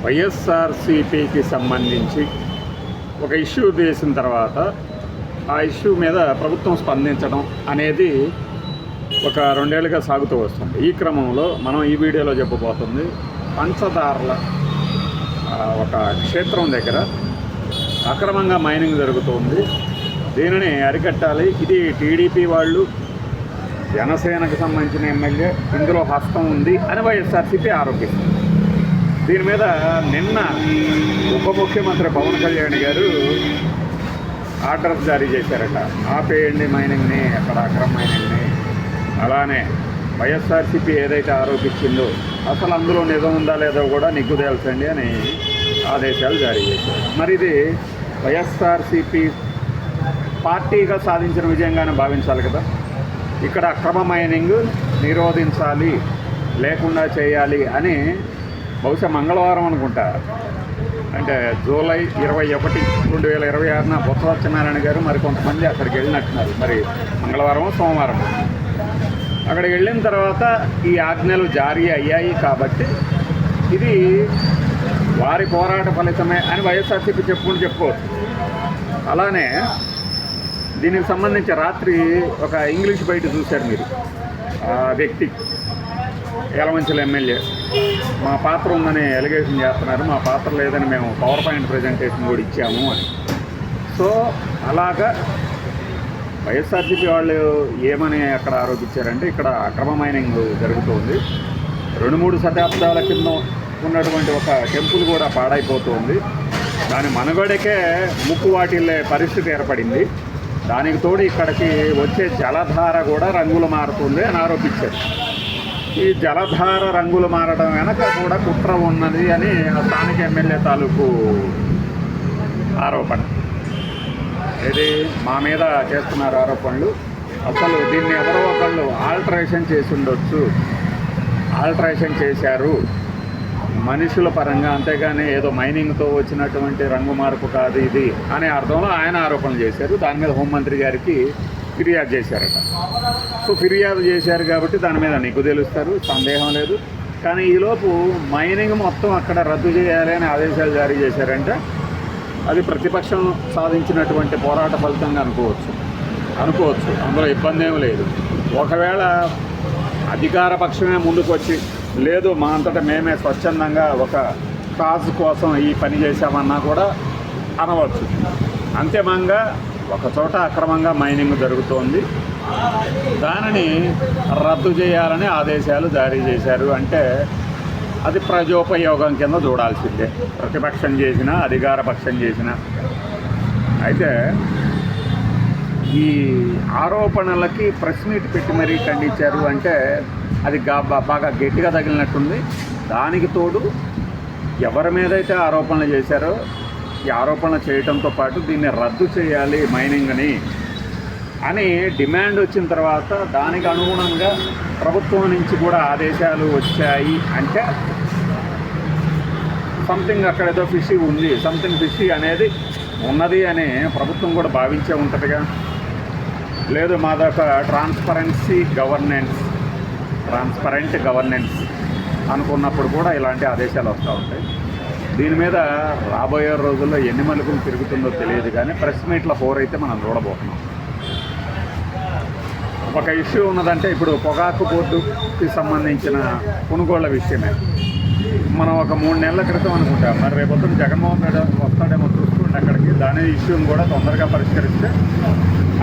వైఎస్ఆర్సీపీకి సంబంధించి ఒక ఇష్యూ చేసిన తర్వాత ఆ ఇష్యూ మీద ప్రభుత్వం స్పందించడం అనేది ఒక 2 ఏళ్ళుగా సాగుతూ వస్తుంది. ఈ క్రమంలో మనం ఈ వీడియోలో చెప్పబోతుంది పంచదార్ల ఒక క్షేత్రం దగ్గర అక్రమంగా మైనింగ్ జరుగుతుంది. దీనిని అరికట్టాలి. ఇది టీడీపీ వాళ్ళు, జనసేనకు సంబంధించిన ఎమ్మెల్యే ఇందులో హస్తం ఉంది అని వైఎస్ఆర్సీపీ ఆరోపిస్తుంది. దీని మీద నిన్న ఉప ముఖ్యమంత్రి పవన్ కళ్యాణ్ గారు ఆర్డర్స్ జారీ చేశారట. ఆపేయండి మైనింగ్ని, అక్కడ అక్రమ మైనింగ్ని. అలానే వైఎస్ఆర్సీపీ ఏదైతే ఆరోపించిందో అసలు అందులో నిజం ఉందా లేదో కూడా నిగ్గు తేల్చండి అని ఆదేశాలు జారీ చేశారు. మరి ఇది వైఎస్ఆర్సీపీ పార్టీగా సాధించిన విజయంగానే భావించాలి కదా. ఇక్కడ అక్రమ మైనింగ్ నిరోధించాలి, లేకుండా చేయాలి అని బహుశా మంగళవారం అనుకుంటా, అంటే జూలై 21, 2026 బొత్స సత్యనారాయణ గారు మరి కొంతమంది అక్కడికి వెళ్ళినట్టున్నారు. మరి మంగళవారం సోమవారం అక్కడికి వెళ్ళిన తర్వాత ఈ ఆజ్ఞలు జారీ అయ్యాయి. కాబట్టి ఇది వారి పోరాట ఫలితమే అని వైఎస్ఆర్సీపీ చెప్పుకోవచ్చు. అలానే దీనికి సంబంధించి రాత్రి ఒక ఇంగ్లీష్ బయట చూశారు మీరు. ఆ వ్యక్తి యలమంచిల ఎమ్మెల్యే మా పాత్ర ఉందని ఎలిగేషన్ చేస్తున్నారు. మా పాత్ర లేదని మేము పవర్ పాయింట్ ప్రజెంటేషన్ కూడా ఇచ్చాము అని. సో అలాగా వైఎస్ఆర్సీపీ వాళ్ళు ఏమని అక్కడ ఆరోపించారంటే ఇక్కడ అక్రమ మైనింగ్ జరుగుతుంది. 2-3 శతాబ్దాల కింద ఉన్నటువంటి ఒక టెంపుల్ కూడా పాడైపోతుంది. దాని మనుగడకే ముక్కు వాటిల్లే పరిస్థితి ఏర్పడింది. దానికి తోడు ఇక్కడికి వచ్చే జలధార కూడా రంగులు మారుతుంది అని ఆరోపించారు. ఈ జలధార రంగులు మారడం వెనక కూడా కుట్ర ఉన్నది అని స్థానిక ఎమ్మెల్యే తాలూకు ఆరోపణ. ఇది మా మీద చేస్తున్నారు ఆరోపణలు. అసలు దీన్ని ఎవరో ఒకళ్ళు ఆల్టరేషన్ చేసి ఉండొచ్చు, ఆల్టరేషన్ చేశారు మనుషుల పరంగా, అంతేగాని ఏదో మైనింగ్తో వచ్చినటువంటి రంగు మార్పు కాదు ఇది అనే అర్థంలో ఆయన ఆరోపణలు చేశారు. దాని మీద హోంమంత్రి గారికి ఫిర్యాదు చేశారట. సో ఫిర్యాదు చేశారు కాబట్టి దాని మీద నిగ్గు తెలుస్తారు, సందేహం లేదు. కానీ ఈలోపు మైనింగ్ మొత్తం అక్కడ రద్దు చేయాలి అని ఆదేశాలు జారీ చేశారంటే అది ప్రతిపక్షం సాధించినటువంటి పోరాట ఫలితంగా అనుకోవచ్చు. అందులో ఇబ్బంది ఏమీ లేదు. ఒకవేళ అధికార పక్షమే ముందుకు వచ్చి లేదు మా అంతటా మేమే స్వచ్ఛందంగా ఒక కాజ్ కోసం ఈ పని చేశామన్నా కూడా అనవచ్చు. అంతిమంగా ఒక చోట అక్రమంగా మైనింగ్ జరుగుతోంది, దానిని రద్దు చేయాలని ఆదేశాలు జారీ చేశారు అంటే అది ప్రజోపయోగం కింద చూడాల్సిందే, ప్రతిపక్షం చేసినా అధికార పక్షం చేసినా. అయితే ఈ ఆరోపణలకి ప్రెస్ మీట్ పెట్టి మరీ ఖండించారు అంటే అది బాగా గట్టిగా తగిలినట్టుంది. దానికి తోడు ఎవరి మీదైతే ఆరోపణలు చేశారో ఈ ఆరోపణలు చేయడంతో పాటు దీన్ని రద్దు చేయాలి మైనింగ్ని అని డిమాండ్ వచ్చిన తర్వాత దానికి అనుగుణంగా ప్రభుత్వం నుంచి కూడా ఆదేశాలు వచ్చాయి అంటే సంథింగ్ అక్కడ ఏదో ఫిషీ ఉంది, సంథింగ్ ఫిషీ అనేది ఉన్నది అని ప్రభుత్వం కూడా భావించే ఉంటుందిగా. లేదు మాదొక ట్రాన్స్పరెంట్ గవర్నెన్స్ అనుకున్నప్పుడు కూడా ఇలాంటి ఆదేశాలు వస్తూ ఉంటాయి. దీని మీద రాబోయే రోజుల్లో ఎన్ని మలుపులు తిరుగుతుందో తెలియదు. కానీ ప్రెస్ మీట్ల 4 అయితే మనం చూడబోతున్నాం. ఒక ఇష్యూ ఉన్నదంటే ఇప్పుడు పొగాకు బోర్డుకి సంబంధించిన కొనుగోళ్ల విషయమే. మనం ఒక 3 నెలల క్రితం అనుకుంటాం. మరి రేపొద్దున జగన్మోహన్ రెడ్డి వస్తాడేమో చూసుకుంటే అక్కడికి దాని ఇష్యూని కూడా తొందరగా పరిష్కరిస్తే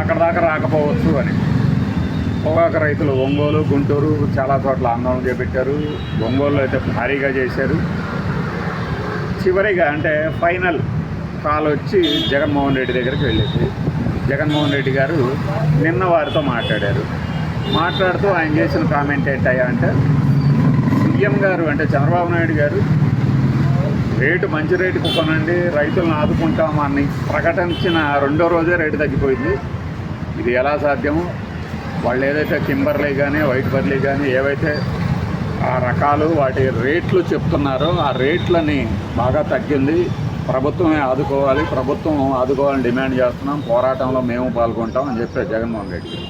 అక్కడ దాకా రాకపోవచ్చు అని. పొగాకు రైతులు ఒంగోలు, గుంటూరు చాలా చోట్ల ఆందోళన చేపట్టారు. ఒంగోలులో అయితే భారీగా చేశారు. చివరిగా అంటే ఫైనల్ కాల్ వచ్చి జగన్మోహన్ రెడ్డి దగ్గరికి వెళ్ళేది. జగన్మోహన్ రెడ్డి గారు నిన్న వారితో మాట్లాడుతూ ఆయన చేసిన కామెంట్ ఏంటయ్యా అంటే సీఎం గారు అంటే చంద్రబాబు నాయుడు గారు మంచి రేటుకు కొనండి, రైతులను ఆదుకుంటామని ప్రకటించిన 2వ రోజే రేటు తగ్గిపోయింది. ఇది ఎలా సాధ్యమో వాళ్ళు ఏదైతే కింబర్లీ కానీ వైట్ బర్లీ కానీ ఏవైతే ఆ రకాలు వాటి రేట్లు చెప్తున్నారో ఆ రేట్లని బాగా తగ్గింది. ప్రభుత్వం ఆదుకోవాలని డిమాండ్ చేస్తున్నాం, పోరాటంలో మేము పాల్గొంటాం అని చెప్పారు జగన్మోహన్ రెడ్డి గారు.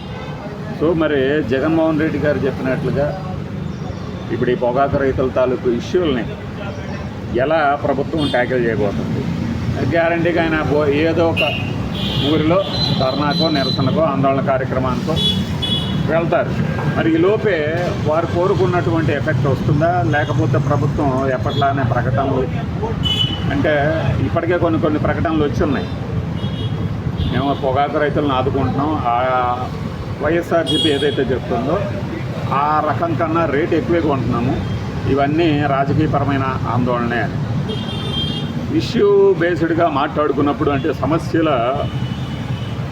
సో మరి జగన్మోహన్ రెడ్డి గారు చెప్పినట్లుగా ఇప్పుడు ఈ పొగాకు రైతుల తాలూకు ఇష్యూల్ని ఎలా ప్రభుత్వం ట్యాకిల్ చేయబోతుంది. గ్యారంటీగా ఆయన ఏదో ఒక ఊరిలో ధర్నాకో నిరసనకో ఆందోళన కార్యక్రమానికో వెళ్తారు. మరి ఈ లోపే వారు కోరుకున్నటువంటి ఎఫెక్ట్ వస్తుందా, లేకపోతే ప్రభుత్వం ఎప్పట్లానే ప్రకటనలు, అంటే ఇప్పటికే కొన్ని ప్రకటనలు వచ్చి ఉన్నాయి. మేము పొగాకు రైతులను ఆదుకుంటున్నాం, ఆ వైఎస్ఆర్సీపీ ఏదైతే చెప్తుందో ఆ రకం కన్నా రేటు ఎక్కువే కొంటున్నాము, ఇవన్నీ రాజకీయపరమైన ఆందోళనే అని ఇష్యూ బేస్డ్గా మాట్లాడుకున్నప్పుడు, అంటే సమస్యల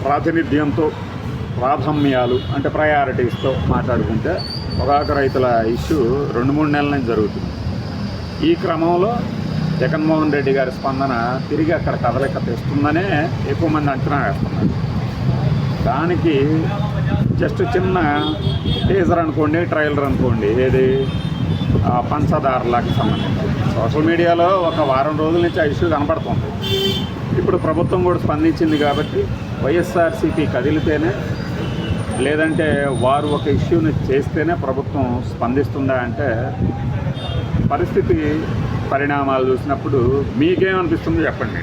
ప్రాతినిధ్యంతో ప్రాధాన్యాలు అంటే ప్రయారిటీస్తో మాట్లాడుకుంటే పొగాకు రైతుల ఇష్యూ 2-3 నెలల నుంచి జరుగుతుంది. ఈ క్రమంలో జగన్మోహన్ రెడ్డి గారి స్పందన తిరిగి అక్కడ కదలిక తెస్తుందనే ఎక్కువ మంది అంచనా వేస్తున్నారు. దానికి జస్ట్ చిన్న టీజర్ అనుకోండి, ట్రైలర్ అనుకోండి, ఏది పంచదారులకు సంబంధించి సోషల్ మీడియాలో ఒక వారం రోజుల నుంచి ఆ ఇష్యూ కనపడుతుంది. ఇప్పుడు ప్రభుత్వం కూడా స్పందించింది కాబట్టి వైఎస్ఆర్సీపీ కదిలితేనే, లేదంటే వారు ఒక ఇష్యూని చేస్తేనే ప్రభుత్వం స్పందిస్తుందా అంటే పరిస్థితి పరిణామాలు చూసినప్పుడు మీకేమనిపిస్తుందో చెప్పండి.